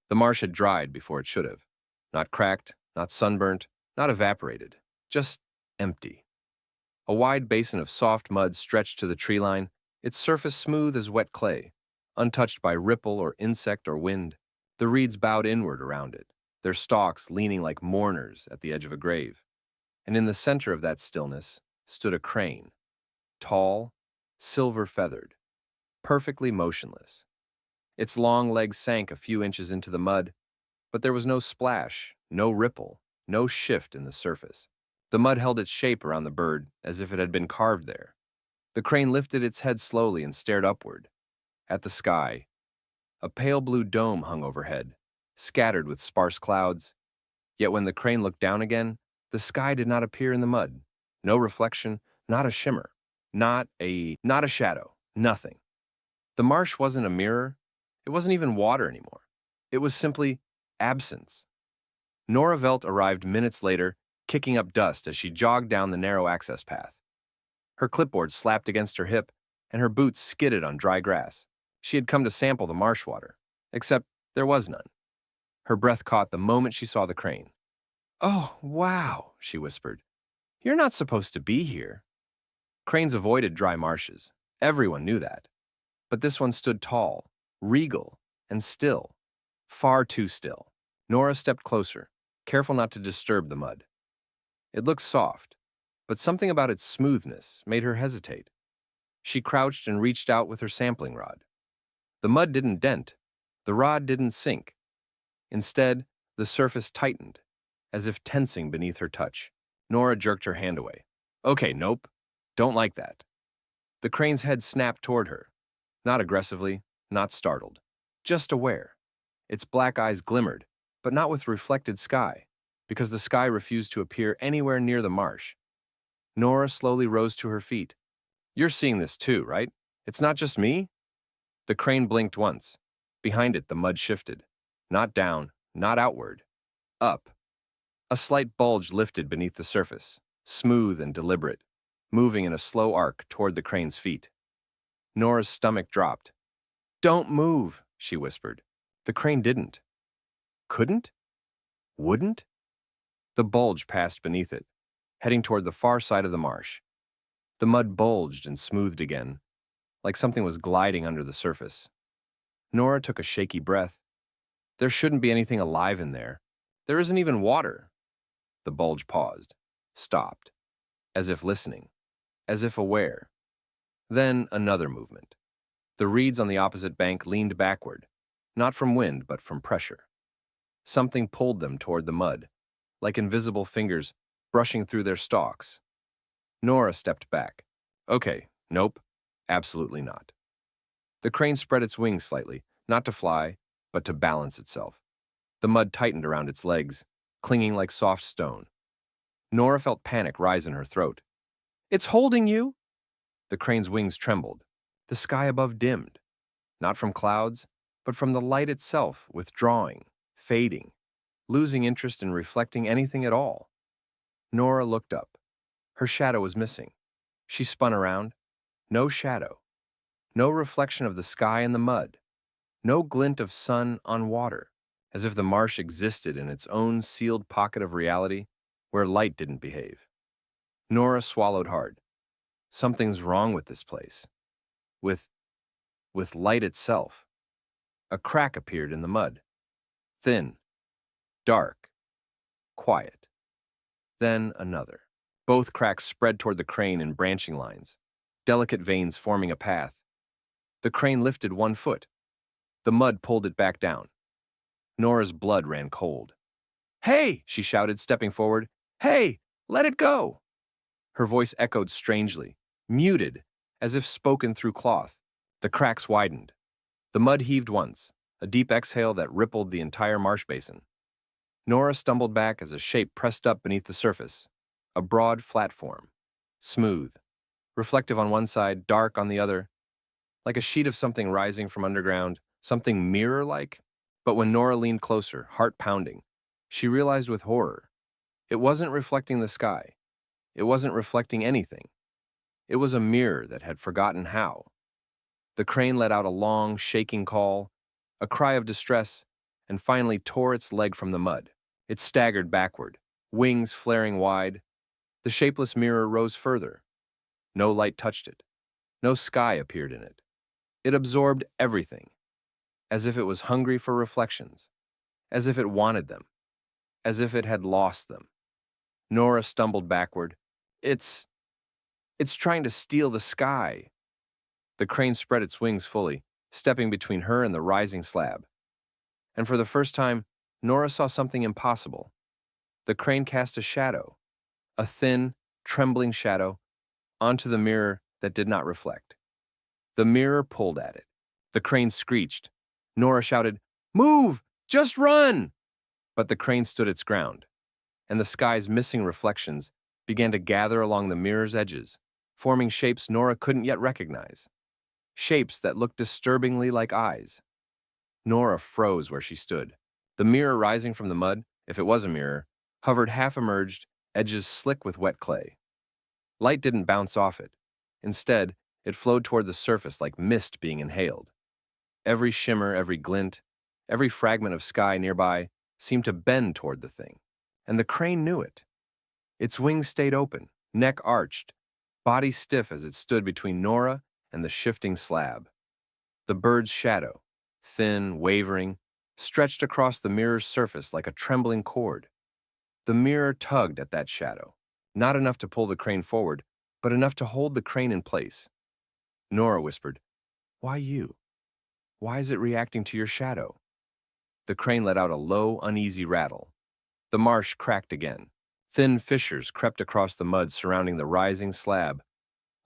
The marsh had dried before it should have. Not cracked, not sunburnt, not evaporated. Just empty. A wide basin of soft mud stretched to the tree line, its surface smooth as wet clay, untouched by ripple or insect or wind. The reeds bowed inward around it, their stalks leaning like mourners at the edge of a grave. And in the center of that stillness stood a crane, tall, silver-feathered, perfectly motionless. Its long legs sank a few inches into the mud, but there was no splash, no ripple, no shift in the surface. The mud held its shape around the bird as if it had been carved there. The crane lifted its head slowly and stared upward, at the sky. A pale blue dome hung overhead, scattered with sparse clouds. Yet when the crane looked down again, the sky did not appear in the mud. No reflection, not a shimmer, not a shadow, nothing. The marsh wasn't a mirror. It wasn't even water anymore. It was simply absence. Nora Velt arrived minutes later, kicking up dust as she jogged down the narrow access path. Her clipboard slapped against her hip, and her boots skidded on dry grass. She had come to sample the marsh water, except there was none. Her breath caught the moment she saw the crane. "Oh, wow," she whispered. "You're not supposed to be here." Cranes avoided dry marshes. Everyone knew that. But this one stood tall, regal, and still. Far too still. Nora stepped closer, careful not to disturb the mud. It looked soft, but something about its smoothness made her hesitate. She crouched and reached out with her sampling rod. The mud didn't dent. The rod didn't sink. Instead, the surface tightened, as if tensing beneath her touch. Nora jerked her hand away. "Okay, nope. Don't like that." The crane's head snapped toward her. Not aggressively, not startled. Just aware. Its black eyes glimmered, but not with reflected sky, because the sky refused to appear anywhere near the marsh. Nora slowly rose to her feet. "You're seeing this too, right? It's not just me?" The crane blinked once. Behind it, the mud shifted. Not down, not outward. Up. A slight bulge lifted beneath the surface, smooth and deliberate, moving in a slow arc toward the crane's feet. Nora's stomach dropped. "Don't move," she whispered. The crane didn't. Couldn't? Wouldn't? The bulge passed beneath it, heading toward the far side of the marsh. The mud bulged and smoothed again, like something was gliding under the surface. Nora took a shaky breath. There shouldn't be anything alive in there. There isn't even water. The bulge paused, stopped, as if listening, as if aware. Then another movement. The reeds on the opposite bank leaned backward, not from wind, but from pressure. Something pulled them toward the mud, like invisible fingers brushing through their stalks. Nora stepped back. "Okay, nope, absolutely not." The crane spread its wings slightly, not to fly, but to balance itself. The mud tightened around its legs, clinging like soft stone. Nora felt panic rise in her throat. "It's holding you!" The crane's wings trembled. The sky above dimmed, not from clouds, but from the light itself, withdrawing, fading, losing interest in reflecting anything at all. Nora looked up. Her shadow was missing. She spun around. No shadow. No reflection of the sky in the mud. No glint of sun on water, as if the marsh existed in its own sealed pocket of reality where light didn't behave. Nora swallowed hard. Something's wrong with this place. With light itself. A crack appeared in the mud. Thin, dark, quiet. Then another. Both cracks spread toward the crane in branching lines, delicate veins forming a path. The crane lifted one foot. The mud pulled it back down. Nora's blood ran cold. "Hey!" she shouted, stepping forward. "Hey! Let it go!" Her voice echoed strangely, muted, as if spoken through cloth. The cracks widened. The mud heaved once, a deep exhale that rippled the entire marsh basin. Nora stumbled back as a shape pressed up beneath the surface, a broad, flat form, smooth, reflective on one side, dark on the other, like a sheet of something rising from underground, something mirror-like. But when Nora leaned closer, heart pounding, she realized with horror, it wasn't reflecting the sky. It wasn't reflecting anything. It was a mirror that had forgotten how. The crane let out a long, shaking call, a cry of distress, and finally tore its leg from the mud. It staggered backward, wings flaring wide. The shapeless mirror rose further. No light touched it. No sky appeared in it. It absorbed everything, as if it was hungry for reflections, as if it wanted them, as if it had lost them. Nora stumbled backward. It's trying to steal the sky. The crane spread its wings fully, stepping between her and the rising slab. And for the first time, Nora saw something impossible. The crane cast a shadow, a thin, trembling shadow, onto the mirror that did not reflect. The mirror pulled at it. The crane screeched. Nora shouted, "Move! Just run!" But the crane stood its ground, and the sky's missing reflections began to gather along the mirror's edges, forming shapes Nora couldn't yet recognize. Shapes that looked disturbingly like eyes. Nora froze where she stood. The mirror rising from the mud, if it was a mirror, hovered half-emerged, edges slick with wet clay. Light didn't bounce off it. Instead, it flowed toward the surface like mist being inhaled. Every shimmer, every glint, every fragment of sky nearby seemed to bend toward the thing. And the crane knew it. Its wings stayed open, neck arched, body stiff as it stood between Nora and the shifting slab. The bird's shadow, thin, wavering, stretched across the mirror's surface like a trembling cord. The mirror tugged at that shadow, not enough to pull the crane forward, but enough to hold the crane in place. Nora whispered, "Why you? Why is it reacting to your shadow?" The crane let out a low, uneasy rattle. The marsh cracked again. Thin fissures crept across the mud surrounding the rising slab,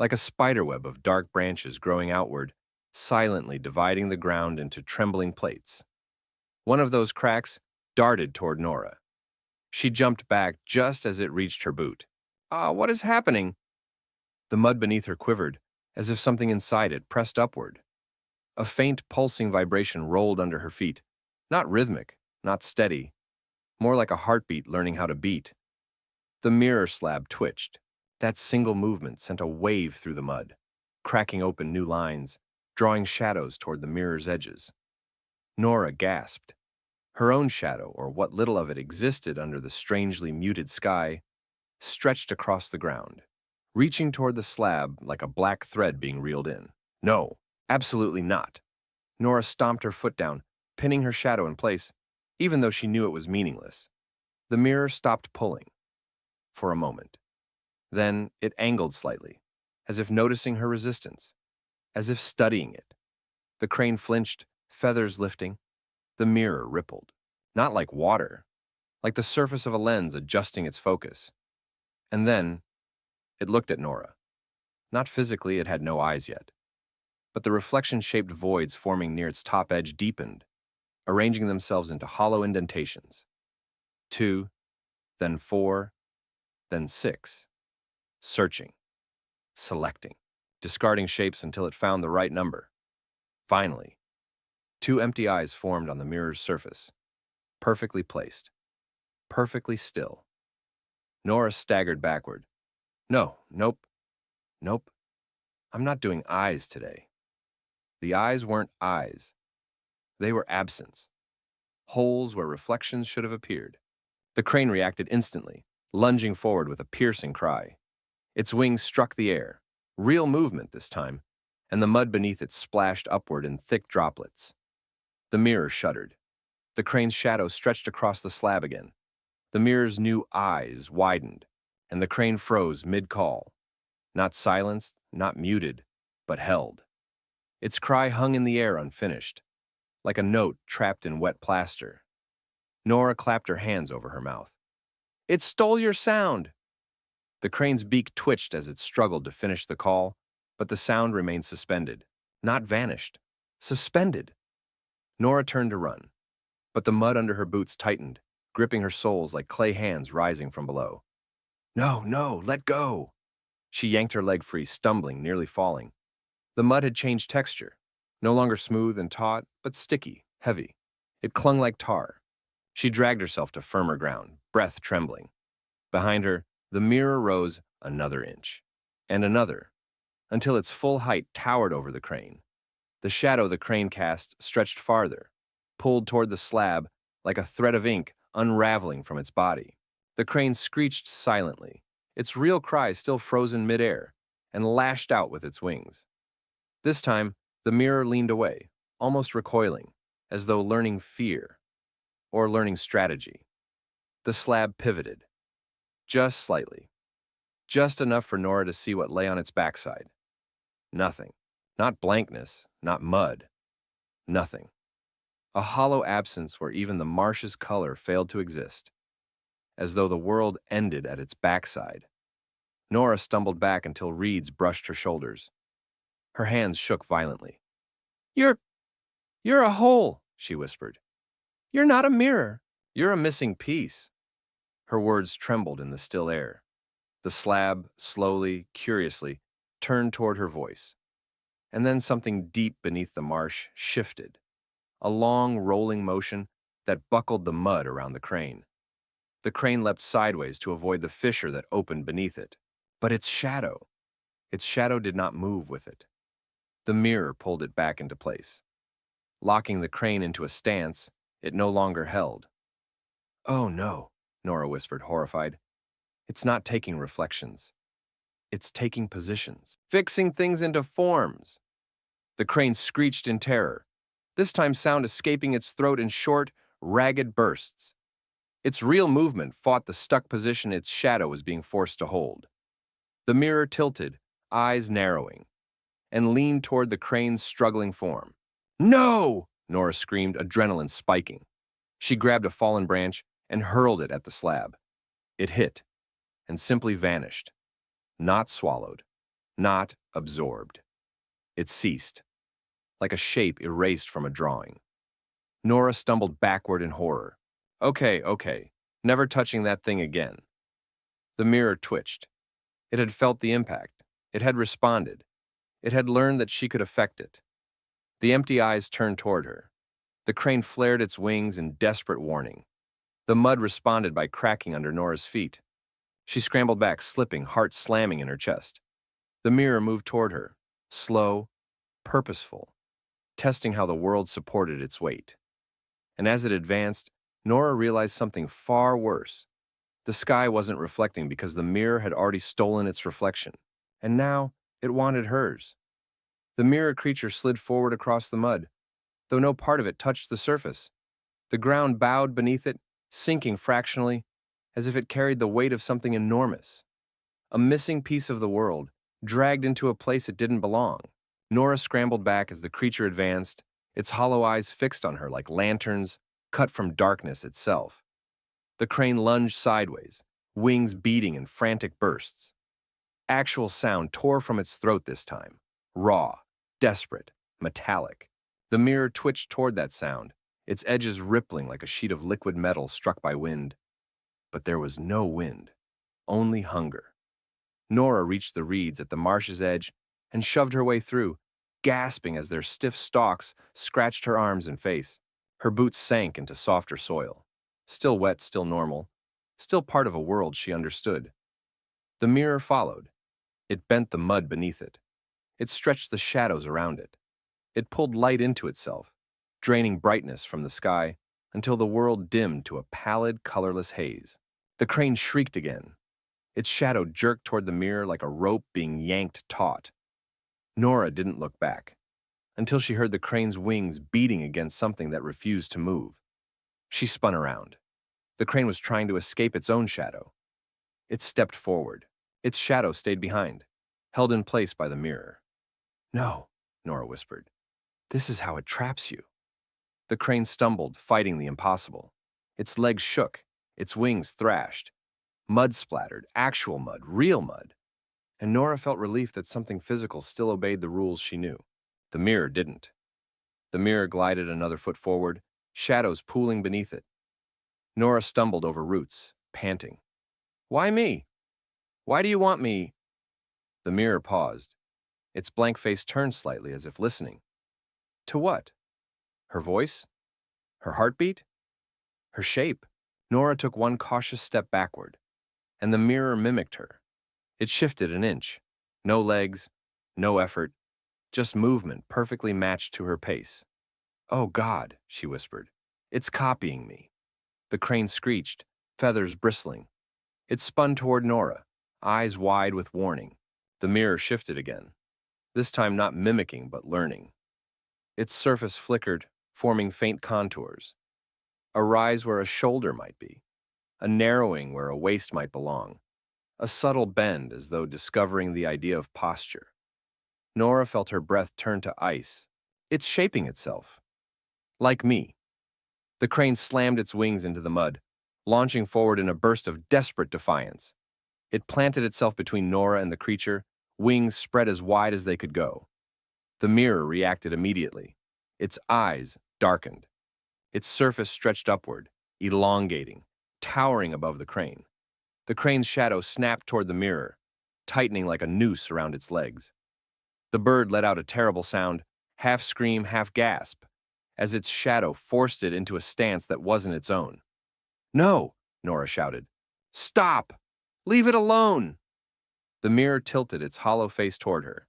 like a spiderweb of dark branches growing outward, silently dividing the ground into trembling plates. One of those cracks darted toward Nora. She jumped back just as it reached her boot. What is happening?" The mud beneath her quivered, as if something inside it pressed upward. A faint, pulsing vibration rolled under her feet. Not rhythmic, not steady, more like a heartbeat learning how to beat. The mirror slab twitched. That single movement sent a wave through the mud, cracking open new lines, drawing shadows toward the mirror's edges. Nora gasped. Her own shadow, or what little of it existed under the strangely muted sky, stretched across the ground, reaching toward the slab like a black thread being reeled in. No, absolutely not. Nora stomped her foot down, pinning her shadow in place, even though she knew it was meaningless. The mirror stopped pulling. For a moment. Then it angled slightly, as if noticing her resistance, as if studying it. The crane flinched, feathers lifting. The mirror rippled. Not like water, like the surface of a lens adjusting its focus. And then, it looked at Nora. Not physically, it had no eyes yet. But the reflection-shaped voids forming near its top edge deepened, arranging themselves into hollow indentations. 2, then 4, then 6. Searching, selecting, discarding shapes until it found the right number. Finally, 2 empty eyes formed on the mirror's surface, perfectly placed, perfectly still. Nora staggered backward. Nope. I'm not doing eyes today. The eyes weren't eyes. They were absence, holes where reflections should have appeared. The crane reacted instantly, lunging forward with a piercing cry. Its wings struck the air, real movement this time, and the mud beneath it splashed upward in thick droplets. The mirror shuddered. The crane's shadow stretched across the slab again. The mirror's new eyes widened, and the crane froze mid-call. Not silenced, not muted, but held. Its cry hung in the air unfinished, like a note trapped in wet plaster. Nora clapped her hands over her mouth. "It stole your sound!" The crane's beak twitched as it struggled to finish the call, but the sound remained suspended. Not vanished. Suspended. Nora turned to run, but the mud under her boots tightened, gripping her soles like clay hands rising from below. No, let go! She yanked her leg free, stumbling, nearly falling. The mud had changed texture, no longer smooth and taut, but sticky, heavy. It clung like tar. She dragged herself to firmer ground, breath trembling. Behind her, the mirror rose another inch, and another, until its full height towered over the crane. The shadow the crane cast stretched farther, pulled toward the slab like a thread of ink unraveling from its body. The crane screeched silently, its real cry still frozen midair, and lashed out with its wings. This time, the mirror leaned away, almost recoiling, as though learning fear or learning strategy. The slab pivoted, just slightly, just enough for Nora to see what lay on its backside. Nothing. Not blankness, not mud. Nothing. A hollow absence where even the marsh's color failed to exist, as though the world ended at its backside. Nora stumbled back until reeds brushed her shoulders. Her hands shook violently. You're a hole, she whispered. You're not a mirror. You're a missing piece. Her words trembled in the still air. The slab, slowly, curiously, turned toward her voice. And then something deep beneath the marsh shifted, a long, rolling motion that buckled the mud around the crane. The crane leapt sideways to avoid the fissure that opened beneath it. But its shadow did not move with it. The mirror pulled it back into place. Locking the crane into a stance it no longer held. Oh no, Nora whispered, horrified. It's not taking reflections. It's taking positions, fixing things into forms. The crane screeched in terror, this time sound escaping its throat in short, ragged bursts. Its real movement fought the stuck position its shadow was being forced to hold. The mirror tilted, eyes narrowing, and leaned toward the crane's struggling form. No! Nora screamed, adrenaline spiking. She grabbed a fallen branch and hurled it at the slab. It hit, and simply vanished. Not swallowed, not absorbed. It ceased, like a shape erased from a drawing. Nora stumbled backward in horror. Okay, never touching that thing again. The mirror twitched. It had felt the impact. It had responded. It had learned that she could affect it. The empty eyes turned toward her. The crane flared its wings in desperate warning. The mud responded by cracking under Nora's feet. She scrambled back, slipping, heart slamming in her chest. The mirror moved toward her, slow, purposeful, testing how the world supported its weight. And as it advanced, Nora realized something far worse. The sky wasn't reflecting because the mirror had already stolen its reflection, and now it wanted hers. The mirror creature slid forward across the mud, though no part of it touched the surface. The ground bowed beneath it, sinking fractionally, as if it carried the weight of something enormous. A missing piece of the world, dragged into a place it didn't belong. Nora scrambled back as the creature advanced, its hollow eyes fixed on her like lanterns cut from darkness itself. The crane lunged sideways, wings beating in frantic bursts. Actual sound tore from its throat this time, raw, desperate, metallic. The mirror twitched toward that sound, its edges rippling like a sheet of liquid metal struck by wind. But there was no wind, only hunger. Nora reached the reeds at the marsh's edge and shoved her way through, gasping as their stiff stalks scratched her arms and face. Her boots sank into softer soil. Still wet, still normal, still part of a world she understood. The mirror followed. It bent the mud beneath it. It stretched the shadows around it. It pulled light into itself, draining brightness from the sky until the world dimmed to a pallid, colorless haze. The crane shrieked again. Its shadow jerked toward the mirror like a rope being yanked taut. Nora didn't look back, until she heard the crane's wings beating against something that refused to move. She spun around. The crane was trying to escape its own shadow. It stepped forward. Its shadow stayed behind, held in place by the mirror. No, Nora whispered. This is how it traps you. The crane stumbled, fighting the impossible. Its legs shook, its wings thrashed. Mud splattered, actual mud, real mud. And Nora felt relief that something physical still obeyed the rules she knew. The mirror didn't. The mirror glided another foot forward, shadows pooling beneath it. Nora stumbled over roots, panting. Why me? Why do you want me? The mirror paused. Its blank face turned slightly as if listening. To what? Her voice? Her heartbeat? Her shape? Nora took one cautious step backward, and the mirror mimicked her. It shifted an inch. No legs, no effort, just movement perfectly matched to her pace. Oh God, she whispered. It's copying me. The crane screeched, feathers bristling. It spun toward Nora, eyes wide with warning. The mirror shifted again, this time not mimicking but learning. Its surface flickered, forming faint contours. A rise where a shoulder might be, a narrowing where a waist might belong, a subtle bend as though discovering the idea of posture. Nora felt her breath turn to ice. It's shaping itself. Like me. The crane slammed its wings into the mud, launching forward in a burst of desperate defiance. It planted itself between Nora and the creature, wings spread as wide as they could go. The mirror reacted immediately. Its eyes darkened. Its surface stretched upward, elongating, towering above the crane. The crane's shadow snapped toward the mirror, tightening like a noose around its legs. The bird let out a terrible sound, half scream, half gasp, as its shadow forced it into a stance that wasn't its own. "No!" Nora shouted. "Stop! Leave it alone!" The mirror tilted its hollow face toward her.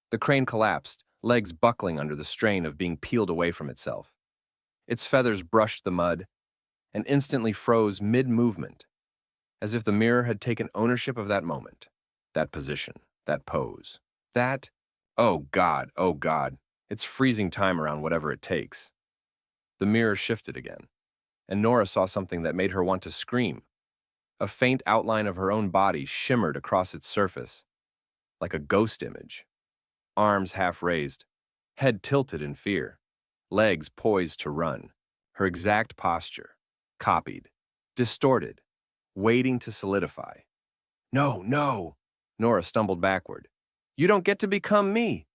The crane collapsed, legs buckling under the strain of being peeled away from itself. Its feathers brushed the mud and instantly froze mid-movement, as if the mirror had taken ownership of that moment, that position, that pose. That, oh God, it's freezing time around whatever it takes. The mirror shifted again, and Nora saw something that made her want to scream. A faint outline of her own body shimmered across its surface, like a ghost image. Arms half raised, head tilted in fear, legs poised to run, her exact posture, copied, distorted, waiting to solidify. "No, no!" Nora stumbled backward. "You don't get to become me!"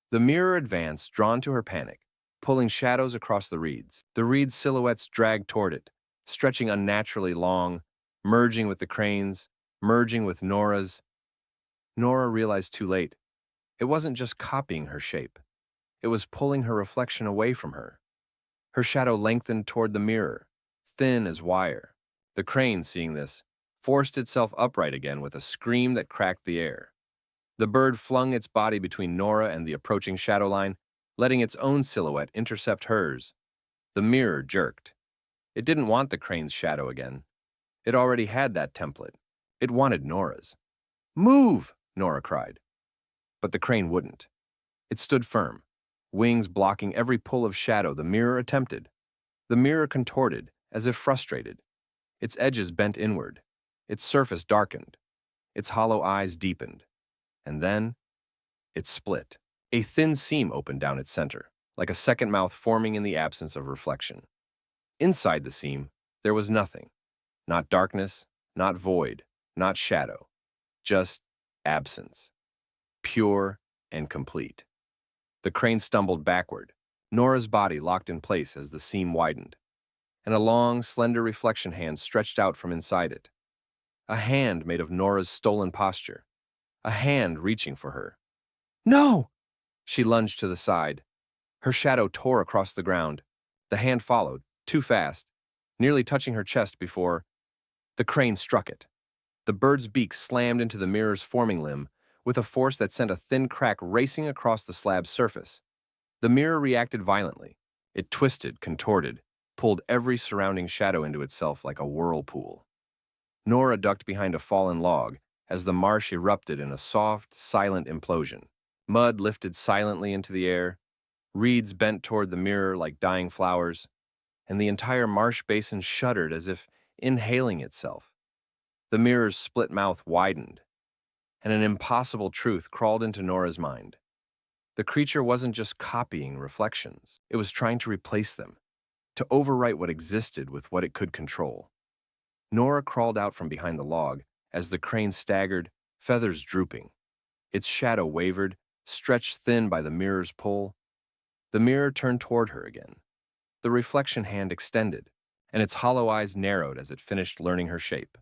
The mirror advanced, drawn to her panic, pulling shadows across the reeds. The reeds' silhouettes dragged toward it, stretching unnaturally long, merging with the crane's, merging with Nora's. Nora realized too late. It wasn't just copying her shape. It was pulling her reflection away from her. Her shadow lengthened toward the mirror, thin as wire. The crane, seeing this, forced itself upright again with a scream that cracked the air. The bird flung its body between Nora and the approaching shadow line, letting its own silhouette intercept hers. The mirror jerked. It didn't want the crane's shadow again. It already had that template. It wanted Nora's. "Move!" Nora cried. But the crane wouldn't. It stood firm, wings blocking every pull of shadow the mirror attempted. The mirror contorted, as if frustrated. Its edges bent inward. Its surface darkened. Its hollow eyes deepened. And then, it split. A thin seam opened down its center, like a second mouth forming in the absence of reflection. Inside the seam, there was nothing. Not darkness, not void, not shadow. Just absence. Pure and complete. The crane stumbled backward. Nora's body locked in place as the seam widened, and a long, slender reflection hand stretched out from inside it. A hand made of Nora's stolen posture. A hand reaching for her. "No!" She lunged to the side. Her shadow tore across the ground. The hand followed, too fast, nearly touching her chest before the crane struck it. The bird's beak slammed into the mirror's forming limb with a force that sent a thin crack racing across the slab's surface. The mirror reacted violently. It twisted, contorted, pulled every surrounding shadow into itself like a whirlpool. Nora ducked behind a fallen log as the marsh erupted in a soft, silent implosion. Mud lifted silently into the air, reeds bent toward the mirror like dying flowers, and the entire marsh basin shuddered as if inhaling itself. The mirror's split mouth widened, and an impossible truth crawled into Nora's mind. The creature wasn't just copying reflections. It was trying to replace them, to overwrite what existed with what it could control. Nora crawled out from behind the log as the crane staggered, feathers drooping. Its shadow wavered, stretched thin by the mirror's pull. The mirror turned toward her again. The reflection hand extended, and its hollow eyes narrowed as it finished learning her shape.